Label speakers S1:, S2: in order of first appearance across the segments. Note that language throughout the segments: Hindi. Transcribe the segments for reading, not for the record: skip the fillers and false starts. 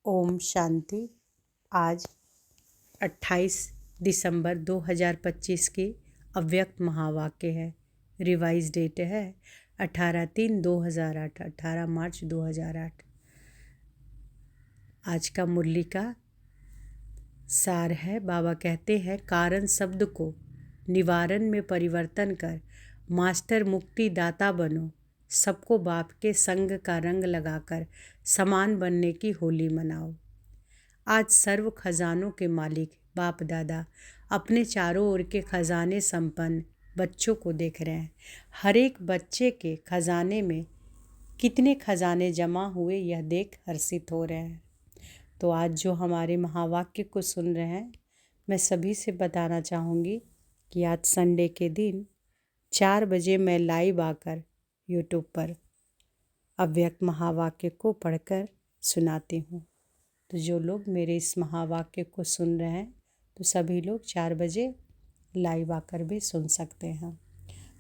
S1: ओम शांति। आज 28 दिसंबर 2025 की अव्यक्त महावाक्य है। रिवाइज डेट है 18/3/2008, 18 मार्च 2008। आज का मुरली का सार है। बाबा कहते हैं, कारण शब्द को निवारण में परिवर्तन कर मास्टर मुक्ति दाता बनो। सबको बाप के संग का रंग लगाकर समान बनने की होली मनाओ। आज सर्व खजानों के मालिक बाप दादा अपने चारों ओर के खजाने संपन्न बच्चों को देख रहे हैं। हर एक बच्चे के खजाने में कितने खजाने जमा हुए यह देख हर्षित हो रहे हैं। तो आज जो हमारे महावाक्य को सुन रहे हैं, मैं सभी से बताना चाहूँगी कि आज संडे के दिन 4 बजे मैं लाइव आकर यूट्यूब पर अव्यक्त महावाक्य को पढ़कर सुनाती हूँ। तो जो लोग मेरे इस महावाक्य को सुन रहे हैं, तो सभी लोग 4 बजे लाइव आकर भी सुन सकते हैं।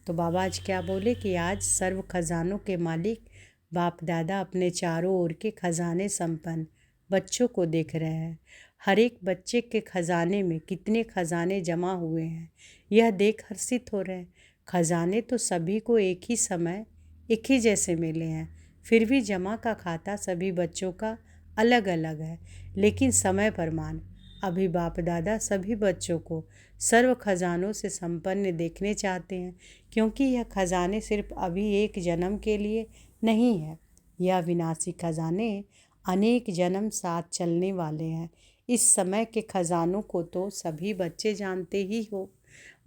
S1: तो बाबा आज क्या बोले कि आज सर्व खजानों के मालिक बाप दादा अपने चारों ओर के खजाने संपन्न बच्चों को देख रहे हैं। हर एक बच्चे के खजाने में कितने खजाने जमा हुए हैं यह देख हर्षित हो रहे हैं। खजाने तो सभी को एक ही समय एक ही जैसे मिले हैं, फिर भी जमा का खाता सभी बच्चों का अलग अलग है। लेकिन समय प्रमाण अभी बाप दादा सभी बच्चों को सर्व खजानों से संपन्न देखने चाहते हैं, क्योंकि यह खजाने सिर्फ अभी एक जन्म के लिए नहीं है। यह विनाशी खजाने अनेक जन्म साथ चलने वाले हैं। इस समय के खजानों को तो सभी बच्चे जानते ही हो।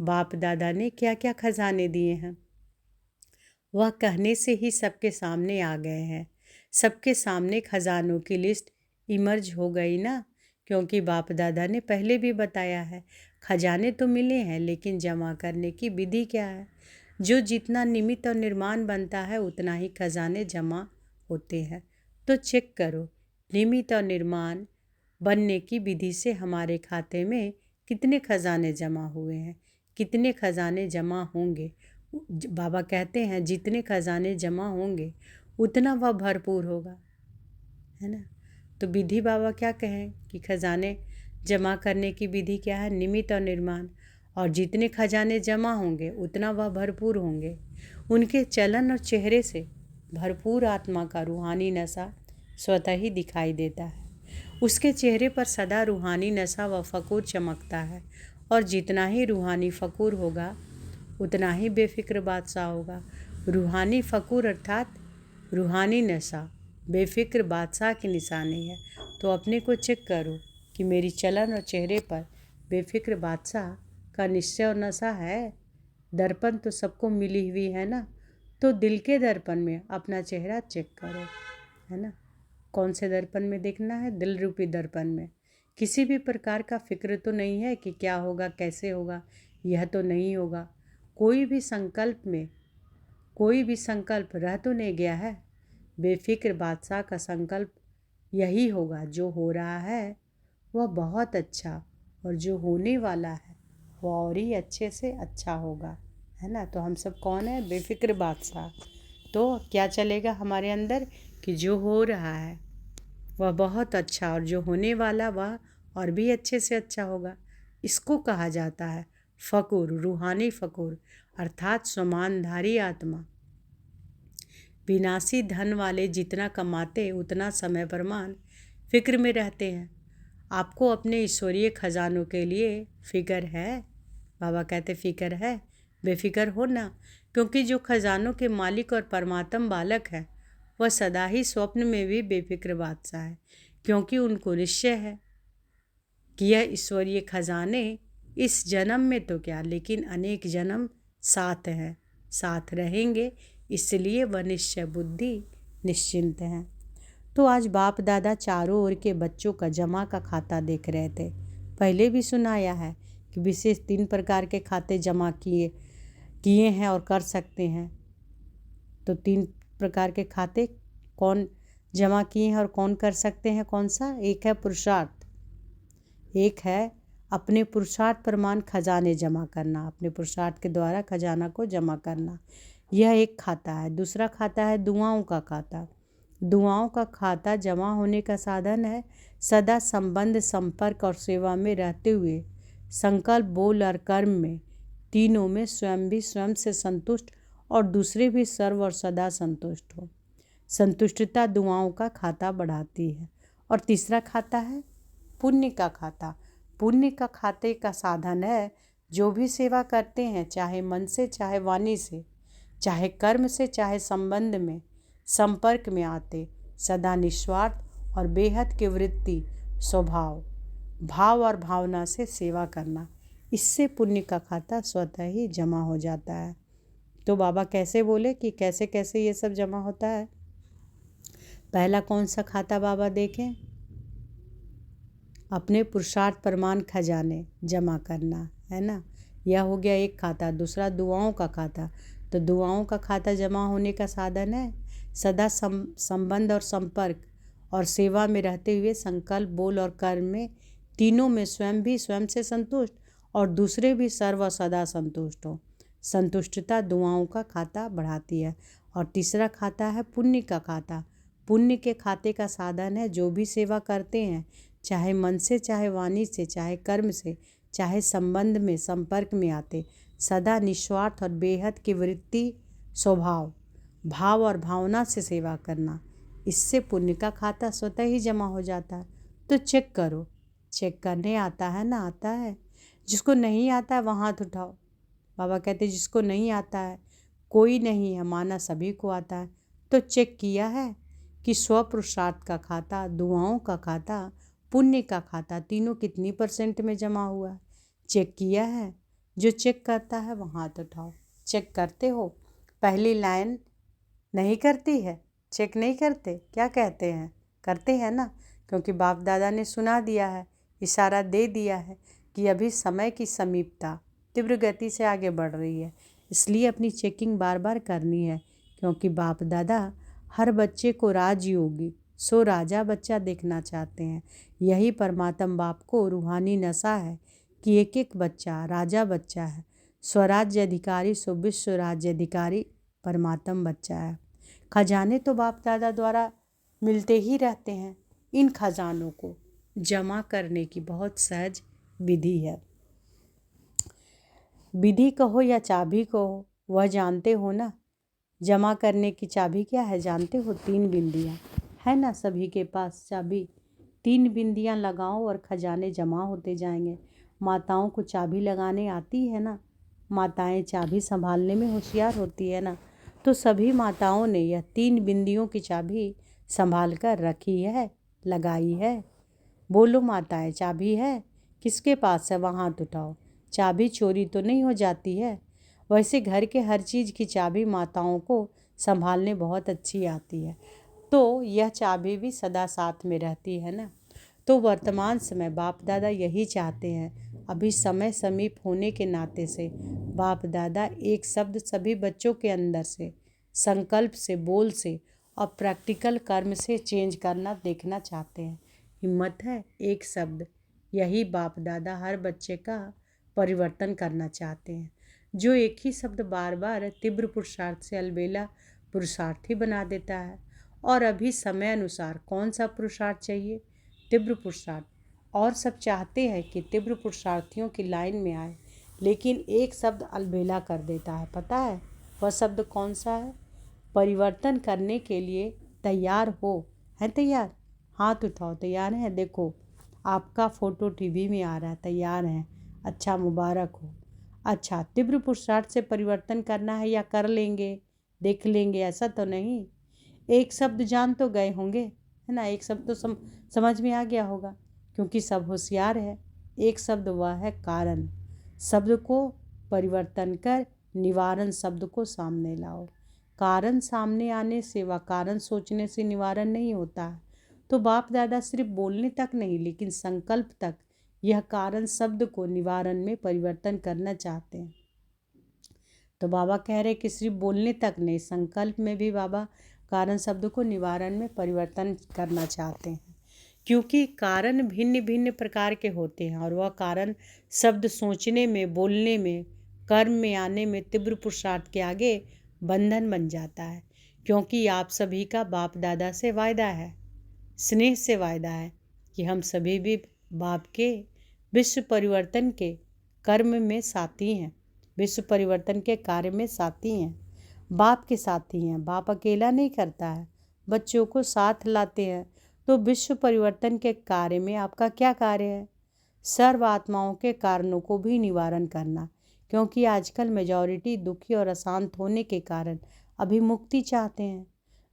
S1: बाप दादा ने क्या क्या खजाने दिए हैं वह कहने से ही सबके सामने आ गए हैं। सबके सामने खजानों की लिस्ट इमर्ज हो गई ना, क्योंकि बाप दादा ने पहले भी बताया है खजाने तो मिले हैं, लेकिन जमा करने की विधि क्या है। जो जितना निमित्त और निर्माण बनता है उतना ही खजाने जमा होते हैं। तो चेक करो निमित्त और निर्माण बनने की विधि से हमारे खाते में कितने खजाने जमा हुए हैं, कितने खजाने जमा होंगे। बाबा कहते हैं जितने खजाने जमा होंगे उतना वह भरपूर होगा, है ना। तो विधि बाबा क्या कहें कि खजाने जमा करने की विधि क्या है, निमित्त और निर्माण। और जितने खजाने जमा होंगे उतना वह भरपूर होंगे। उनके चलन और चेहरे से भरपूर आत्मा का रूहानी नशा स्वतः ही दिखाई देता है। उसके चेहरे पर सदा रूहानी नशा व फ़कूर चमकता है। और जितना ही रूहानी फ़कूर होगा उतना ही बेफिक्र बादशाह होगा। रूहानी फ़कूर अर्थात रूहानी नशा बेफिक्र बादशाह की निशानी है। तो अपने को चेक करो कि मेरी चलन और चेहरे पर बेफिक्र बादशाह का निश्चय और नशा है। दर्पण तो सबको मिली हुई है ना, तो दिल के दर्पण में अपना चेहरा चेक करो, है ना। कौन से दर्पण में देखना है? दिल रूपी दर्पण में। किसी भी प्रकार का फिक्र तो नहीं है कि क्या होगा, कैसे होगा, यह तो नहीं होगा। कोई भी संकल्प रह तो नहीं गया है। बेफिक्र बादशाह का संकल्प यही होगा, जो हो रहा है वह बहुत अच्छा, और जो होने वाला है वह और ही अच्छे से अच्छा होगा, है ना। तो हम सब कौन है? बेफिक्र बादशाह। तो क्या चलेगा हमारे अंदर कि जो हो रहा है वह बहुत अच्छा, और जो होने वाला वह और भी अच्छे से अच्छा होगा। इसको कहा जाता है फ़कूर, रूहानी फ़कूर अर्थात स्वमानधारी आत्मा। विनाशी धन वाले जितना कमाते उतना समय प्रमाण फिक्र में रहते हैं। आपको अपने ईश्वरीय खजानों के लिए फिक्र है? बाबा कहते फिक्र है, बेफिक्र हो ना, क्योंकि जो खजानों के मालिक और परमात्म बालक है वह सदा ही स्वप्न में भी बेफिक्र बादशाह है, क्योंकि उनको निश्चय है कि यह ईश्वरीय खजाने इस जन्म में तो क्या, लेकिन अनेक जन्म साथ हैं, साथ रहेंगे। इसलिए वह निश्चय बुद्धि निश्चिंत हैं। तो आज बाप दादा चारों ओर के बच्चों का जमा का खाता देख रहे थे। पहले भी सुनाया है कि विशेष 3 प्रकार के खाते जमा किए हैं और कर सकते हैं। तो 3 प्रकार के खाते कौन जमा किए हैं और कौन कर सकते हैं? कौन सा? एक है पुरुषार्थ, एक है अपने पुरुषार्थ प्रमाण खजाने जमा करना, अपने पुरुषार्थ के द्वारा खजाना को जमा करना, यह एक खाता है। दूसरा खाता है दुआओं का खाता, दुआओं का खाता जमा होने का साधन है। सदा संबंध, संपर्क और सेवा में रहते हुए संकल्प, बोल और कर्म में, तीनों में स्वयं भी स्वयं से संतुष्ट और दूसरे भी सर्व और सदा संतुष्ट हो। संतुष्टता दुआओं का खाता बढ़ाती है। और तीसरा खाता है पुण्य का खाता। पुण्य का खाते का साधन है जो भी सेवा करते हैं, चाहे मन से, चाहे वाणी से, चाहे कर्म से, चाहे संबंध में, संपर्क में आते, सदा निस्वार्थ और बेहद की वृत्ति, स्वभाव, भाव और भावना से सेवा करना, इससे पुण्य का खाता स्वतः ही जमा हो जाता है। तो बाबा कैसे बोले कि कैसे कैसे ये सब जमा होता है। पहला कौन सा खाता बाबा देखें? अपने पुरुषार्थ प्रमाण खजाने जमा करना, है ना। यह हो गया एक खाता। दूसरा दुआओं का खाता। तो दुआओं का खाता जमा होने का साधन है सदा संबंध और संपर्क और सेवा में रहते हुए संकल्प, बोल और कर्म में, तीनों में स्वयं भी स्वयं से संतुष्ट और दूसरे भी सर्व और सदा संतुष्ट हो। संतुष्टता दुआओं का खाता बढ़ाती है। और तीसरा खाता है पुण्य का खाता। पुण्य के खाते का साधन है जो भी सेवा करते हैं, चाहे मन से, चाहे वाणी से, चाहे कर्म से, चाहे संबंध में, संपर्क में आते, सदा निस्वार्थ और बेहद की वृत्ति, स्वभाव, भाव और भावना से सेवा करना, इससे पुण्य का खाता स्वतः ही जमा हो जाता है। तो चेक करो, चेक करने आता है ना? आता है। जिसको नहीं आता है वहाँ हाथ उठाओ। बाबा कहते जिसको नहीं आता है कोई नहीं है, माना सभी को आता है। तो चेक किया है कि स्व पुरुषार्थ का खाता, दुआओं का खाता, पुण्य का खाता, तीनों कितनी % में जमा हुआ है? चेक किया है? जो चेक करता है वहाँ हाथ उठाओ। चेक करते हो? पहली लाइन नहीं करती है? चेक नहीं करते? क्या कहते हैं? करते हैं ना, क्योंकि बाप दादा ने सुना दिया है, इशारा दे दिया है कि अभी समय की समीपता तीव्र गति से आगे बढ़ रही है, इसलिए अपनी चेकिंग बार बार करनी है। क्योंकि बाप दादा हर बच्चे को राजयोगी, सो राजा बच्चा देखना चाहते हैं। यही परमात्मा बाप को रूहानी नशा है कि एक एक बच्चा राजा बच्चा है, स्वराज्य अधिकारी, सो विश्व राज्य अधिकारी परमात्मा बच्चा है। खजाने तो बाप दादा द्वारा मिलते ही रहते हैं। इन खजानों को जमा करने की बहुत सहज विधि है। विधि कहो या चाबी कहो, वह जानते हो ना। जमा करने की चाबी क्या है जानते हो? 3 बिंदियाँ है ना सभी के पास चाबी। 3 बिंदियाँ लगाओ और खजाने जमा होते जाएंगे। माताओं को चाबी लगाने आती है ना, माताएं चाबी संभालने में होशियार होती है ना। तो सभी माताओं ने यह 3 बिंदियों की चाबी संभाल कर रखी है, लगाई है। बोलो माताएं, चाबी है? किसके पास है? वहाँ हाथ उठाओ। चाबी चोरी तो नहीं हो जाती है? वैसे घर के हर चीज़ की चाबी माताओं को संभालने बहुत अच्छी आती है, तो यह चाबी भी सदा साथ में रहती है ना। तो वर्तमान समय बाप दादा यही चाहते हैं। अभी समय समीप होने के नाते से बाप दादा एक शब्द सभी बच्चों के अंदर से, संकल्प से, बोल से और प्रैक्टिकल कर्म से चेंज करना देखना चाहते हैं। हिम्मत है? एक शब्द, यही बाप दादा हर बच्चे का परिवर्तन करना चाहते हैं। जो एक ही शब्द बार बार तीव्र पुरुषार्थ से अलबेला पुरुषार्थी बना देता है। और अभी समय अनुसार कौन सा पुरुषार्थ चाहिए? तीव्र पुरुषार्थ। और सब चाहते हैं कि तीव्र पुरुषार्थियों की लाइन में आए, लेकिन एक शब्द अलबेला कर देता है। पता है वह शब्द कौन सा है? परिवर्तन करने के लिए तैयार हो। है तैयार? हाथ उठाओ। तैयार हैं? देखो आपका फ़ोटो टीवी में आ रहा है। तैयार हैं? अच्छा, मुबारक हो। अच्छा, तीव्र पुरुषार्थ से परिवर्तन करना है या कर लेंगे, देख लेंगे, ऐसा तो नहीं। एक शब्द जान तो गए होंगे, है ना। एक शब्द तो समझ में आ गया होगा, क्योंकि सब होशियार है। एक शब्द वह है कारण। शब्द को परिवर्तन कर निवारण शब्द को सामने लाओ। कारण सामने आने से व कारण सोचने से निवारण नहीं होता है। तो बाप दादा सिर्फ बोलने तक नहीं, लेकिन संकल्प तक यह कारण शब्द को निवारण में परिवर्तन करना चाहते हैं। तो बाबा कह रहे कि सिर्फ बोलने तक नहीं, संकल्प में भी बाबा कारण शब्द को निवारण में परिवर्तन करना चाहते हैं। क्योंकि कारण भिन्न भिन्न प्रकार के होते हैं और वह कारण शब्द सोचने में, बोलने में, कर्म में आने में तीव्र पुरुषार्थ के आगे बंधन बन जाता है। क्योंकि आप सभी का बाप दादा से वायदा है, स्नेह से वायदा है कि हम सभी भी बाप के विश्व परिवर्तन के कर्म में साथी हैं, विश्व परिवर्तन के कार्य में साथी हैं, बाप के साथी हैं। बाप अकेला नहीं करता है, बच्चों को साथ लाते हैं। तो विश्व परिवर्तन के कार्य में आपका क्या कार्य है? सर्व आत्माओं के कारणों को भी निवारण करना, क्योंकि आजकल मेजॉरिटी दुखी और अशांत होने के कारण अभी मुक्ति चाहते हैं।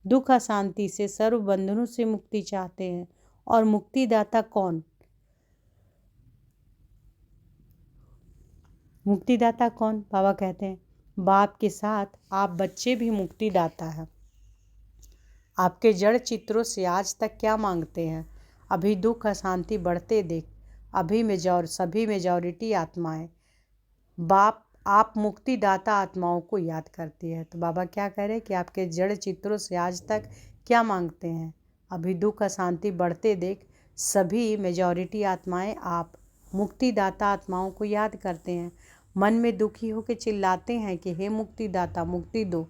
S1: दुख अशांति से, सर्व बंधनों से मुक्ति चाहते हैं। और मुक्तिदाता कौन? मुक्तिदाता कौन? बाबा कहते हैं बाप के साथ आप बच्चे भी मुक्तिदाता हैं। आपके जड़ चित्रों से आज तक क्या मांगते हैं? अभी दुख अशांति बढ़ते देख अभी सभी मेजॉरिटी आत्माएं बाप आप मुक्तिदाता आत्माओं को याद करती है। तो बाबा क्या कह रहे हैं कि आपके जड़ चित्रों से आज तक क्या मांगते हैं? अभी दुख अशांति बढ़ते देख सभी मेजॉरिटी आत्माएं आप मुक्तिदाता आत्माओं को याद करते हैं। मन में दुखी होकर चिल्लाते हैं कि हे मुक्तिदाता मुक्ति दो।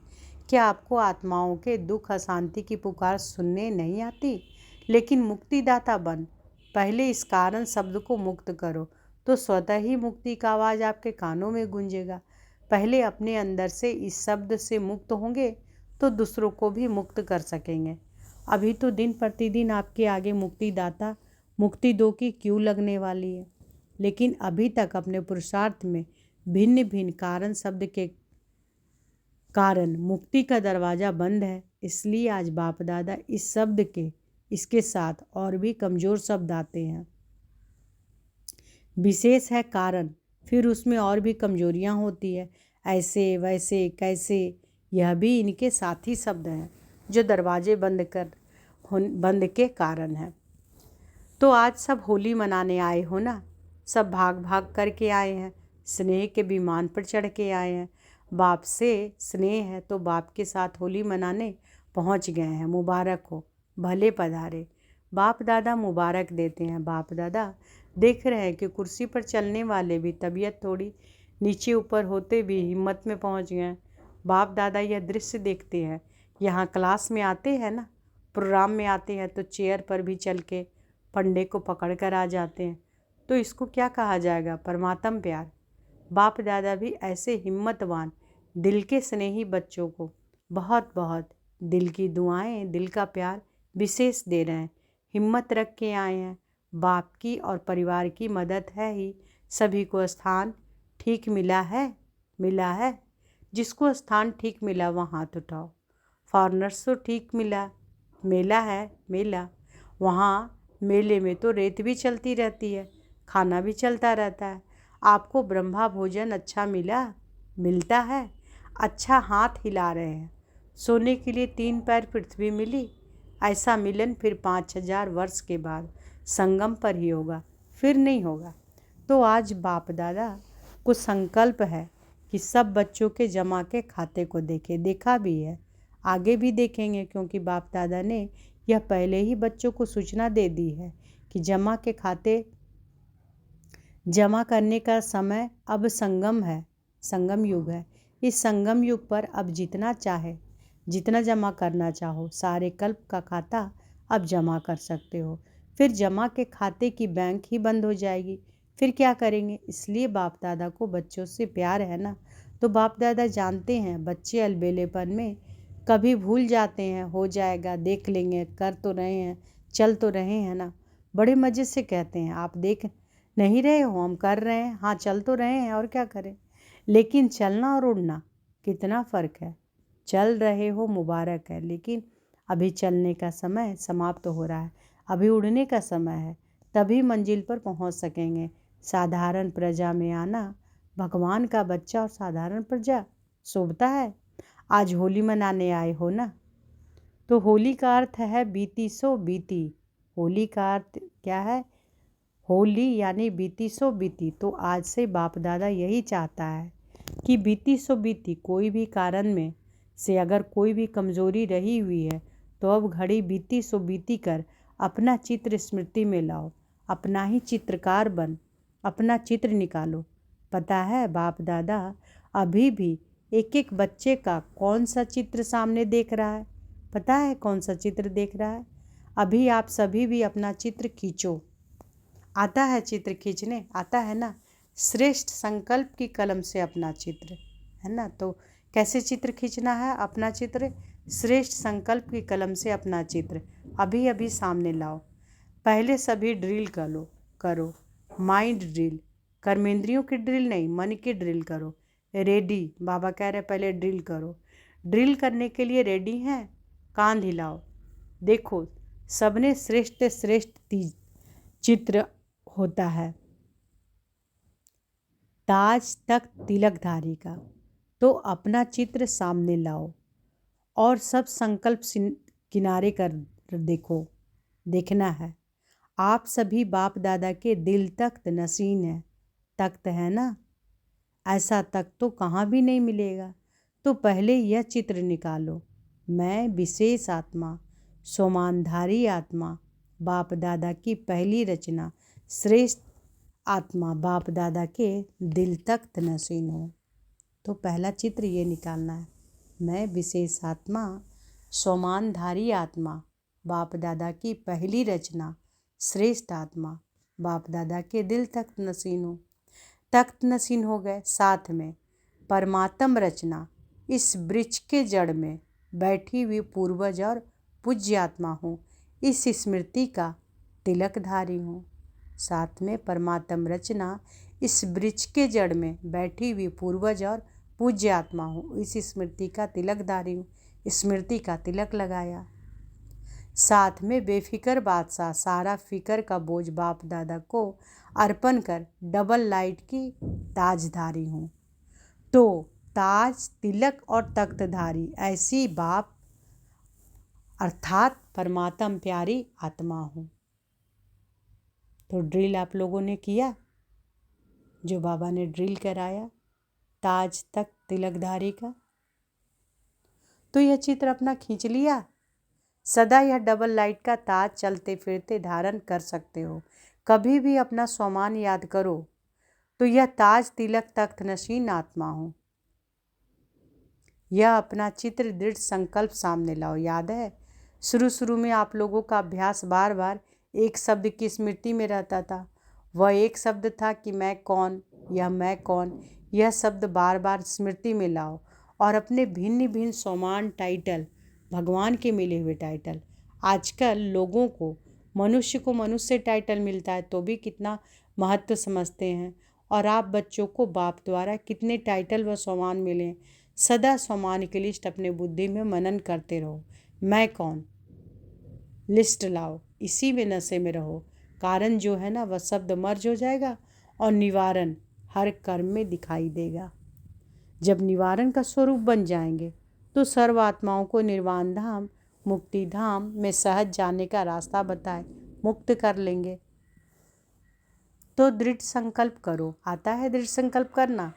S1: क्या आपको आत्माओं के दुख अशांति की पुकार सुनने नहीं आती? लेकिन मुक्तिदाता बन पहले इस कारण शब्द को मुक्त करो, तो स्वतः ही मुक्ति का आवाज़ आपके कानों में गूंजेगा। पहले अपने अंदर से इस शब्द से मुक्त होंगे तो दूसरों को भी मुक्त कर सकेंगे। अभी तो दिन प्रतिदिन आपके आगे मुक्तिदाता मुक्ति दो की क्यों लगने वाली है, लेकिन अभी तक अपने पुरुषार्थ में भिन्न भिन्न कारण शब्द के कारण मुक्ति का दरवाज़ा बंद है। इसलिए आज बाप दादा इस शब्द के इसके साथ और भी कमज़ोर शब्द आते हैं। विशेष है कारण, फिर उसमें और भी कमजोरियां होती है, ऐसे वैसे कैसे, यह भी इनके साथी शब्द हैं जो दरवाजे बंद के कारण है। तो आज सब होली मनाने आए हो ना, सब भाग भाग करके आए हैं, स्नेह के विमान पर चढ़ के आए हैं। बाप से स्नेह है तो बाप के साथ होली मनाने पहुंच गए हैं। मुबारक हो, भले पधारे। बाप दादा मुबारक देते हैं। बाप दादा देख रहे हैं कि कुर्सी पर चलने वाले भी तबीयत थोड़ी नीचे ऊपर होते भी हिम्मत में पहुंच गए। बाप दादा यह दृश्य देखते हैं। यहाँ क्लास में आते हैं ना, प्रोग्राम में आते हैं तो चेयर पर भी चल के पंडे को पकड़ कर आ जाते हैं। तो इसको क्या कहा जाएगा? परमात्म प्यार। बाप दादा भी ऐसे हिम्मतवान दिल के स्नेही बच्चों को बहुत बहुत दिल की दुआएं, दिल का प्यार विशेष दे रहे हैं। हिम्मत रख के आए हैं। बाप की और परिवार की मदद है ही सभी को स्थान ठीक मिला है। जिसको स्थान ठीक मिला वहाँ हाथ उठाओ। फॉरनर्स को ठीक मिला, मेला वहाँ मेले में तो रेत भी चलती रहती है, खाना भी चलता रहता है। आपको ब्रह्मा भोजन अच्छा मिलता है, अच्छा हाथ हिला रहे हैं। सोने के लिए 3 पैर पृथ्वी मिली। ऐसा मिलन फिर 5000 वर्ष के बाद संगम पर ही होगा, फिर नहीं होगा। तो आज बाप दादा को संकल्प है कि सब बच्चों के जमा के खाते को देखा भी है, आगे भी देखेंगे, क्योंकि बाप दादा ने यह पहले ही बच्चों को सूचना दे दी है कि जमा के खाते जमा करने का समय अब संगम युग है। इस संगम युग पर अब जितना जमा करना चाहो सारे कल्प का खाता अब जमा कर सकते हो। फिर जमा के खाते की बैंक ही बंद हो जाएगी, फिर क्या करेंगे? इसलिए बाप दादा को बच्चों से प्यार है ना। तो बाप दादा जानते हैं बच्चे अलबेलेपन में कभी भूल जाते हैं, हो जाएगा, देख लेंगे, कर तो रहे हैं, चल तो रहे हैं ना। बड़े मज़े से कहते हैं आप देख नहीं रहे हो, हम कर रहे हैं, हाँ चल तो रहे हैं और क्या करें। लेकिन चलना और उड़ना कितना फ़र्क है। चल रहे हो मुबारक है, लेकिन अभी चलने का समय समाप्त हो रहा है, अभी उड़ने का समय है, तभी मंजिल पर पहुंच सकेंगे। साधारण प्रजा में आना भगवान का बच्चा और साधारण प्रजा शोभता है। आज होली मनाने आए हो ना, तो होली का अर्थ है बीती सो बीती। होली का अर्थ क्या है? होली यानी बीती सो बीती। तो आज से बाप दादा यही चाहता है कि बीती सो बीती। कोई भी कारण में से अगर कोई भी कमज़ोरी रही हुई है तो अब घड़ी बीती सो बीती कर अपना चित्र स्मृति में लाओ, अपना ही चित्रकार बन, अपना चित्र निकालो। पता है बाप दादा अभी भी एक एक बच्चे का कौन सा चित्र सामने देख रहा है? पता है कौन सा चित्र देख रहा है? अभी आप सभी भी अपना चित्र खींचो। आता है चित्र खींचने? आता है ना? श्रेष्ठ संकल्प की कलम से अपना चित्र, है ना? तो कैसे चित्र खींचना है अपना चित्र? श्रेष्ठ संकल्प की कलम से अपना चित्र अभी अभी सामने लाओ। पहले सभी ड्रिल करो। माइंड ड्रिल, कर्मेंद्रियों की ड्रिल नहीं, मन की ड्रिल करो। रेडी, बाबा कह रहे पहले ड्रिल करो। ड्रिल करने के लिए रेडी हैं? कान हिलाओ। देखो, सबने श्रेष्ठ श्रेष्ठ चित्र होता है, ताज तक तिलकधारी का। तो अपना चित्र सामने लाओ और सब संकल्प किनारे कर देखना है। आप सभी बाप दादा के दिल तख्त नसीन है। तख्त है ना? ऐसा तख्त तो कहाँ भी नहीं मिलेगा। तो पहले यह चित्र निकालो। मैं विशेष आत्मा, सोमानधारी आत्मा, बाप दादा की पहली रचना, श्रेष्ठ आत्मा, बाप दादा के दिल तख्त नसीन हूँ। तो पहला चित्र ये निकालना है। मैं विशेष आत्मा, सोमानधारी आत्मा, बाप दादा की पहली रचना, श्रेष्ठ आत्मा, बाप दादा के दिल तख्त नसीन हूँ। तख्त नसीन हो गए। साथ में परमात्म रचना, इस वृक्ष के जड़ में बैठी हुई पूर्वज और पूज्य आत्मा हूँ। इस स्मृति का तिलकधारी हूँ। साथ में परमात्म रचना, इस वृक्ष के जड़ में बैठी हुई पूर्वज और पूज्य आत्मा हूँ। इस स्मृति का तिलकधारी हूँ। स्मृति का तिलक लगाया। साथ में बेफिक्र बादशाह, सारा फिक्र का बोझ बाप दादा को अर्पण कर डबल लाइट की ताजधारी हूँ। तो ताज, तिलक और तख्तधारी ऐसी बाप अर्थात परमात्म प्यारी आत्मा हूँ। तो ड्रिल आप लोगों ने किया, जो बाबा ने ड्रिल कराया ताज तक तिलकधारी का। तो यह चित्र अपना खींच लिया। सदा यह डबल लाइट का ताज चलते फिरते धारण कर सकते हो। कभी भी अपना स्वमान याद करो तो यह ताज, तिलक, तख्त नशीन आत्मा हो। यह अपना चित्र दृढ़ संकल्प सामने लाओ। याद है शुरू में आप लोगों का अभ्यास बार बार एक शब्द की स्मृति में रहता था। वह एक शब्द था कि मैं कौन, यह मैं कौन। यह शब्द बार बार स्मृति में लाओ और अपने भिन्न भिन्न सोमान टाइटल, भगवान के मिले हुए टाइटल। आजकल लोगों को, मनुष्य को मनुष्य टाइटल मिलता है तो भी कितना महत्व समझते हैं, और आप बच्चों को बाप द्वारा कितने टाइटल व सम्मान मिले। सदा सम्मान की लिस्ट अपने बुद्धि में मनन करते रहो। मैं कौन, लिस्ट लाओ, इसी में नशे में रहो। कारण जो है ना, वह शब्द मर्ज हो जाएगा और निवारण हर कर्म में दिखाई देगा। जब निवारण का स्वरूप बन जाएंगे तो सर्व आत्माओं को निर्वाण धाम, मुक्ति धाम में सहज जाने का रास्ता बताए मुक्त कर लेंगे। तो दृढ़ संकल्प करो। आता है दृढ़ संकल्प करना?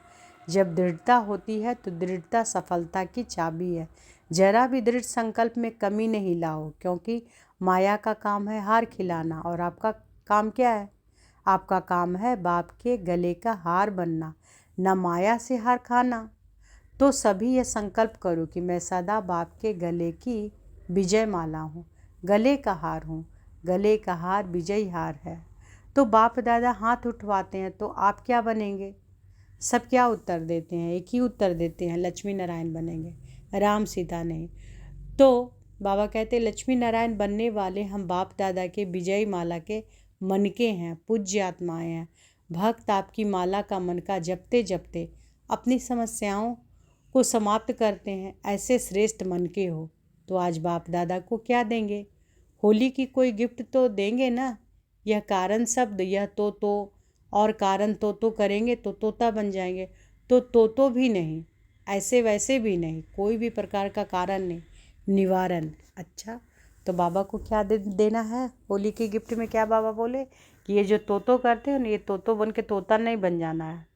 S1: जब दृढ़ता होती है तो दृढ़ता सफलता की चाबी है। जरा भी दृढ़ संकल्प में कमी नहीं लाओ, क्योंकि माया का काम है हार खिलाना, और आपका काम क्या है? आपका काम है बाप के गले का हार बनना, न माया से हार खाना। तो सभी यह संकल्प करो कि मैं सदा बाप के गले की विजय माला हूँ, गले का हार हूँ। गले का हार विजयी हार है। तो बाप दादा हाथ उठवाते हैं तो आप क्या बनेंगे? सब क्या उत्तर देते हैं? एक ही उत्तर देते हैं, लक्ष्मी नारायण बनेंगे, राम सीता नहीं। तो बाबा कहते लक्ष्मी नारायण बनने वाले हम बाप दादा के विजयी माला के मनके हैं, पूज्य आत्माएं हैं। भक्त आपकी माला का मनका जपते जपते अपनी समस्याओं को समाप्त करते हैं। ऐसे श्रेष्ठ मनके हो तो आज बाप दादा को क्या देंगे? होली की कोई गिफ्ट तो देंगे ना। यह कारण शब्द, यह तो और कारण तो करेंगे तो तोता बन जाएंगे। तो भी नहीं, ऐसे वैसे भी नहीं, कोई भी प्रकार का कारण नहीं, निवारण। अच्छा, तो बाबा को क्या देना है होली की गिफ्ट में? क्या बाबा बोले कि ये जो तो करते हो ना, ये तो बन के तोता नहीं बन जाना है,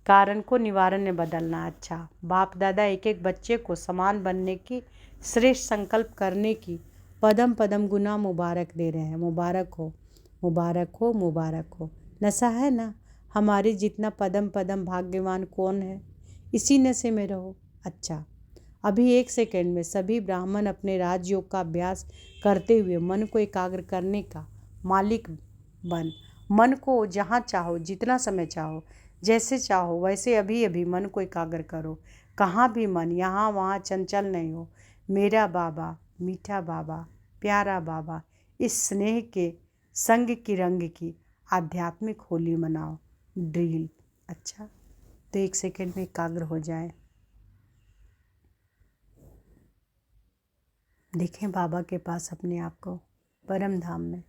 S1: कारण को निवारण में बदलना। अच्छा, बाप दादा एक एक बच्चे को समान बनने की, श्रेष्ठ संकल्प करने की पदम पदम गुना मुबारक दे रहे हैं। मुबारक हो, मुबारक हो, मुबारक हो। नशा है ना, हमारे जितना पदम पदम भाग्यवान कौन है? इसी नशे में रहो। अच्छा, अभी 1 सेकंड में सभी ब्राह्मण अपने राजयोग का अभ्यास करते हुए मन को एकाग्र करने का मालिक बन। मन को जहाँ चाहो, जितना समय चाहो, जैसे चाहो वैसे अभी अभी मन को एकाग्र करो। कहाँ भी मन यहाँ वहाँ चंचल नहीं हो। मेरा बाबा, मीठा बाबा, प्यारा बाबा, इस स्नेह के संग की रंग की आध्यात्मिक होली मनाओ। ड्रिल। अच्छा, तो 1 सेकंड में एकाग्र हो जाए। देखें बाबा के पास अपने आप को, परम धाम में।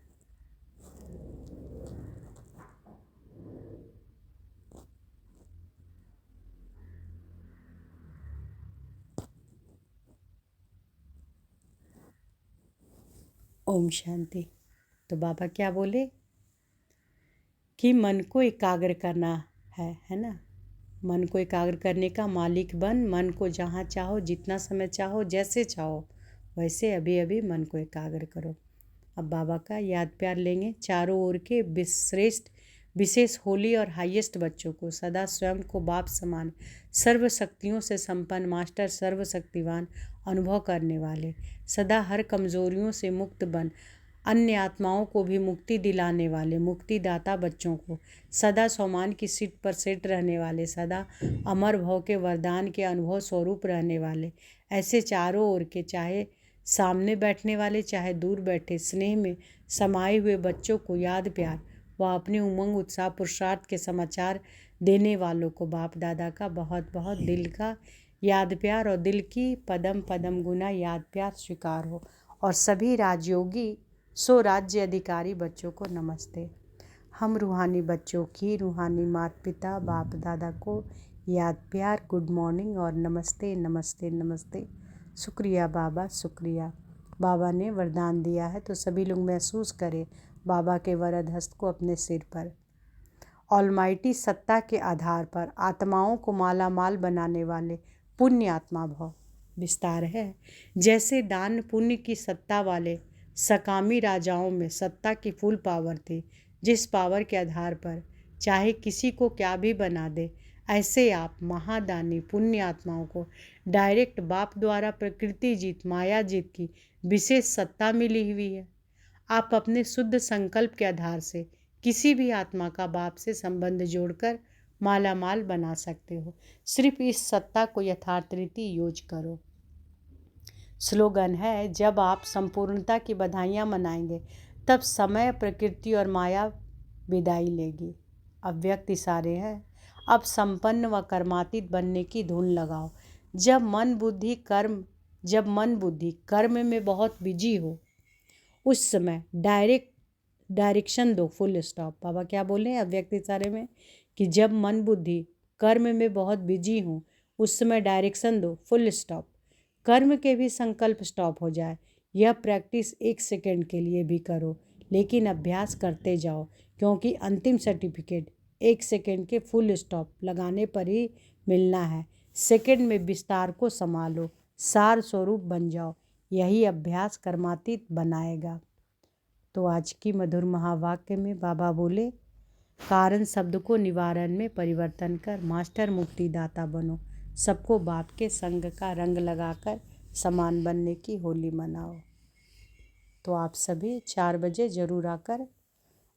S1: ओम शांति। तो बाबा क्या बोले कि मन को एकाग्र करना है ना। मन को एकाग्र करने का मालिक बन। मन को जहाँ चाहो, जितना समय चाहो, जैसे चाहो वैसे अभी अभी मन को एकाग्र करो। अब बाबा का याद प्यार लेंगे। चारों ओर के श्रेष्ठ विशेष होली और हाईएस्ट बच्चों को सदा स्वयं को बाप समान सर्व शक्तियों से संपन्न मास्टर सर्वशक्तिवान अनुभव करने वाले, सदा हर कमजोरियों से मुक्त बन अन्य आत्माओं को भी मुक्ति दिलाने वाले मुक्तिदाता बच्चों को, सदा सम्मान की सीट पर सेट रहने वाले, सदा अमर भव के वरदान के अनुभव स्वरूप रहने वाले, ऐसे चारों ओर के, चाहे सामने बैठने वाले चाहे दूर बैठे, स्नेह में समाये हुए बच्चों को याद प्यार व अपने उमंग उत्साह पुरुषार्थ के समाचार देने वालों को बाप दादा का बहुत बहुत दिल का याद प्यार और दिल की पदम पदम गुना याद प्यार स्वीकार हो। और सभी राजयोगी राज्य अधिकारी बच्चों को नमस्ते। हम रूहानी बच्चों की रूहानी माता पिता बाप दादा को याद प्यार गुड मॉर्निंग और नमस्ते नमस्ते नमस्ते। शुक्रिया बाबा, शुक्रिया। बाबा ने वरदान दिया है तो सभी लोग महसूस करें बाबा के वरद हस्त को अपने सिर पर। ऑलमाइटी सत्ता के आधार पर आत्माओं को माला माल बनाने वाले पुण्य आत्मा भव। विस्तार है। जैसे दान पुण्य की सत्ता वाले सकामी राजाओं में सत्ता की फुल पावर थी, जिस पावर के आधार पर चाहे किसी को क्या भी बना दे, ऐसे आप महादानी पुण्य आत्माओं को डायरेक्ट बाप द्वारा प्रकृति जीत माया जीत की विशेष सत्ता मिली हुई है। आप अपने शुद्ध संकल्प के आधार से किसी भी आत्मा का बाप से संबंध जोड़कर माला माल बना सकते हो। सिर्फ इस सत्ता को यथार्थ रीति यूज करो। स्लोगन है, जब आप संपूर्णता की बधाइयाँ मनाएंगे तब समय प्रकृति और माया विदाई लेगी। अव्यक्त इशारे हैं। अब संपन्न व कर्मातीत बनने की धुन लगाओ। जब मन बुद्धि कर्म में बहुत बिजी हो उस समय डायरेक्शन दो, फुल स्टॉप। बाबा क्या बोले अव्यक्त इशारे में कि जब मन बुद्धि कर्म में बहुत बिजी हो उस समय डायरेक्शन दो, फुल स्टॉप। कर्म के भी संकल्प स्टॉप हो जाए। यह प्रैक्टिस 1 सेकंड के लिए भी करो, लेकिन अभ्यास करते जाओ, क्योंकि अंतिम सर्टिफिकेट 1 सेकंड के फुल स्टॉप लगाने पर ही मिलना है। सेकंड में विस्तार को संभालो, सार स्वरूप बन जाओ। यही अभ्यास कर्मातीत बनाएगा। तो आज की मधुर महावाक्य में बाबा बोले, कारण शब्द को निवारण में परिवर्तन कर मास्टर मुक्तिदाता बनो। सबको बाप के संग का रंग लगाकर समान बनने की होली मनाओ। तो आप सभी 4 बजे ज़रूर आकर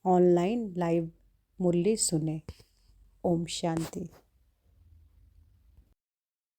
S1: ऑनलाइन लाइव मुरली सुने। ओम शांति।